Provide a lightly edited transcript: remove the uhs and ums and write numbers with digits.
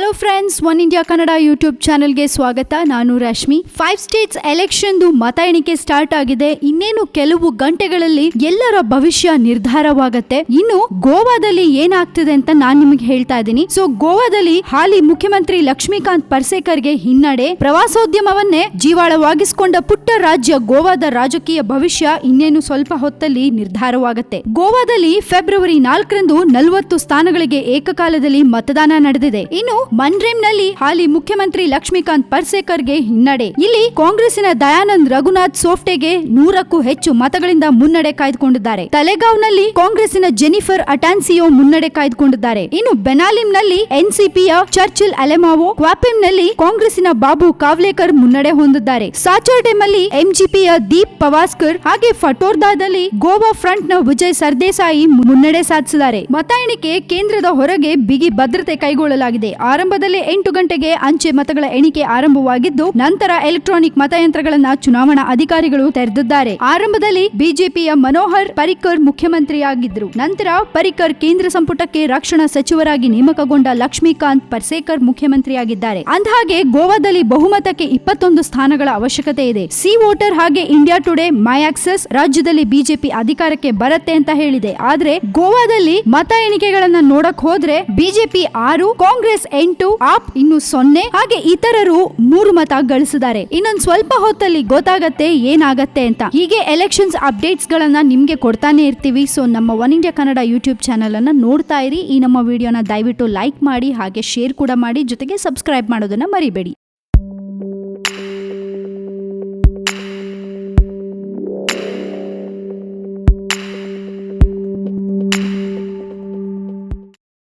Hello friends, one India Kannada YouTube ಚಾನೆಲ್ಗೆ ಸ್ವಾಗತ. ನಾನು ರಶ್ಮಿ. 5 ಸ್ಟೇಟ್ಸ್ ಎಲೆಕ್ಷನ್ ಮತ ಎಣಿಕೆ ಸ್ಟಾರ್ಟ್ ಆಗಿದೆ. ಇನ್ನೇನು ಕೆಲವು ಗಂಟೆಗಳಲ್ಲಿ ಎಲ್ಲರ ಭವಿಷ್ಯ ನಿರ್ಧಾರವಾಗತ್ತೆ. ಇನ್ನು ಗೋವಾದಲ್ಲಿ ಏನಾಗ್ತಿದೆ ಅಂತ ನಾನು ನಿಮಗೆ ಹೇಳ್ತಾ ಇದ್ದೀನಿ. ಸೊ ಗೋವಾದಲ್ಲಿ ಹಾಲಿ ಮುಖ್ಯಮಂತ್ರಿ ಲಕ್ಷ್ಮೀಕಾಂತ್ ಪರ್ಸೇಕರ್ಗೆ ಹಿನ್ನಡೆ. ಪ್ರವಾಸೋದ್ಯಮವನ್ನೇ ಜೀವಾಳವಾಗಿಸಿಕೊಂಡ ಪುಟ್ಟ ರಾಜ್ಯ ಗೋವಾದ ರಾಜಕೀಯ ಭವಿಷ್ಯ ಇನ್ನೇನು ಸ್ವಲ್ಪ ಹೊತ್ತಲ್ಲಿ ನಿರ್ಧಾರವಾಗತ್ತೆ. ಗೋವಾದಲ್ಲಿ ಫೆಬ್ರವರಿ 4ರಂದು 40 ಸ್ಥಾನಗಳಿಗೆ ಏಕಕಾಲದಲ್ಲಿ ಮತದಾನ ನಡೆದಿದೆ. ಇನ್ನು ಮನ್ರೇಮ್ನಲ್ಲಿ ಹಾಲಿ ಮುಖ್ಯಮಂತ್ರಿ ಲಕ್ಷ್ಮೀಕಾಂತ್ ಪರ್ಸೇಕರ್ಗೆ ಹಿನ್ನಡೆ. ಇಲ್ಲಿ ಕಾಂಗ್ರೆಸ್ಸಿನ ದಯಾನಂದ್ ರಘುನಾಥ್ ಸೋಫ್ಟೆಗೆ 100ಕ್ಕೂ ಹೆಚ್ಚು ಮತಗಳಿಂದ ಮುನ್ನಡೆ ಕಾಯ್ದುಕೊಂಡಿದ್ದಾರೆ. ತಲೆಗಾವ್ನಲ್ಲಿ ಕಾಂಗ್ರೆಸ್ಸಿನ ಜೆನಿಫರ್ ಅಟಾನ್ಸಿಯೋ ಮುನ್ನಡೆ ಕಾಯ್ದುಕೊಂಡಿದ್ದಾರೆ. ಇನ್ನು ಬೆನಾಲಿಂನಲ್ಲಿ ಎನ್ಸಿಪಿಯ ಚರ್ಚಿಲ್ ಅಲೆಮಾವೋ, ಕ್ವಾಪಿಂನಲ್ಲಿ ಕಾಂಗ್ರೆಸ್ಸಿನ ಬಾಬು ಕಾವ್ಲೇಕರ್ ಮುನ್ನಡೆ ಹೊಂದಿದ್ದಾರೆ. ಸಾಚರ್ಡೆಮಲ್ಲಿ ಎಂಜಿಪಿಯ ದೀಪ್ ಪವಾಸ್ಕರ್ ಹಾಗೆ ಫಟೋರ್ದಾದಲ್ಲಿ ಗೋವಾ ಫ್ರಂಟ್ ನ ವಿಜಯ್ ಸರ್ದೇಸಾಯಿ ಮುನ್ನಡೆ ಸಾಧಿಸಿದ್ದಾರೆ. ಮತ ಎಣಿಕೆ ಕೇಂದ್ರದ ಹೊರಗೆ ಬಿಗಿ ಭದ್ರತೆ ಕೈಗೊಳ್ಳಲಾಗಿದೆ. ಆರಂಭದಲ್ಲಿ 8 ಗಂಟೆಗೆ ಅಂಚೆ ಮತಗಳ ಎಣಿಕೆ ಆರಂಭವಾಗಿದ್ದು, ನಂತರ ಎಲೆಕ್ಟ್ರಾನಿಕ್ ಮತಯಂತ್ರಗಳನ್ನ ಚುನಾವಣಾ ಅಧಿಕಾರಿಗಳು ತೆರೆದಿದ್ದಾರೆ. ಆರಂಭದಲ್ಲಿ ಬಿಜೆಪಿಯ ಮನೋಹರ್ ಪರಿಕ್ಕರ್ ಮುಖ್ಯಮಂತ್ರಿಯಾಗಿದ್ದರು. ನಂತರ ಪರಿಕ್ಕರ್ ಕೇಂದ್ರ ಸಂಪುಟಕ್ಕೆ ರಕ್ಷಣಾ ಸಚಿವರಾಗಿ ನೇಮಕಗೊಂಡ ಲಕ್ಷ್ಮೀಕಾಂತ್ ಪರ್ಸೇಕರ್ ಮುಖ್ಯಮಂತ್ರಿಯಾಗಿದ್ದಾರೆ. ಅಂದಹಾಗೆ ಗೋವಾದಲ್ಲಿ ಬಹುಮತಕ್ಕೆ 21 ಸ್ಥಾನಗಳ ಅವಶ್ಯಕತೆ ಇದೆ. ಸಿ ವೋಟರ್ ಹಾಗೆ ಇಂಡಿಯಾ ಟುಡೇ, ಮೈ ಆಕ್ಸೆಸ್ ರಾಜ್ಯದಲ್ಲಿ ಬಿಜೆಪಿ ಅಧಿಕಾರಕ್ಕೆ ಬರುತ್ತೆ ಅಂತ ಹೇಳಿದೆ. ಆದ್ರೆ ಗೋವಾದಲ್ಲಿ ಮತ ಎಣಿಕೆಗಳನ್ನ ನೋಡಕ್ ಹೋದ್ರೆ ಬಿಜೆಪಿ 6, ಕಾಂಗ್ರೆಸ್ 8, ಆಪ್ ಇನ್ನು 0 ಹಾಗೆ ಇತರರು 3 ಮತ ಗಳಿಸಿದ್ದಾರೆ. ಇನ್ನೊಂದು ಸ್ವಲ್ಪ ಹೊತ್ತಲ್ಲಿ ಗೊತ್ತಾಗತ್ತೆ ಏನಾಗತ್ತೆ ಅಂತ. ಹೀಗೆ ಎಲೆಕ್ಷನ್ಸ್ ಅಪ್ಡೇಟ್ಸ್ ಗಳನ್ನ ನಿಮ್ಗೆ ಕೊಡ್ತಾನೆ ಇರ್ತೀವಿ. ಸೊ ನಮ್ಮ one India Kannada YouTube channel ಅನ್ನ ನೋಡ್ತಾ ಇರಿ. ಈ ನಮ್ಮ ವಿಡಿಯೋನ ದಯವಿಟ್ಟು ಲೈಕ್ ಮಾಡಿ ಹಾಗೆ ಶೇರ್ ಕೂಡ ಮಾಡಿ, ಜೊತೆಗೆ ಸಬ್ಸ್ಕ್ರೈಬ್ ಮಾಡೋದನ್ನ ಮರಿಬೇಡಿ.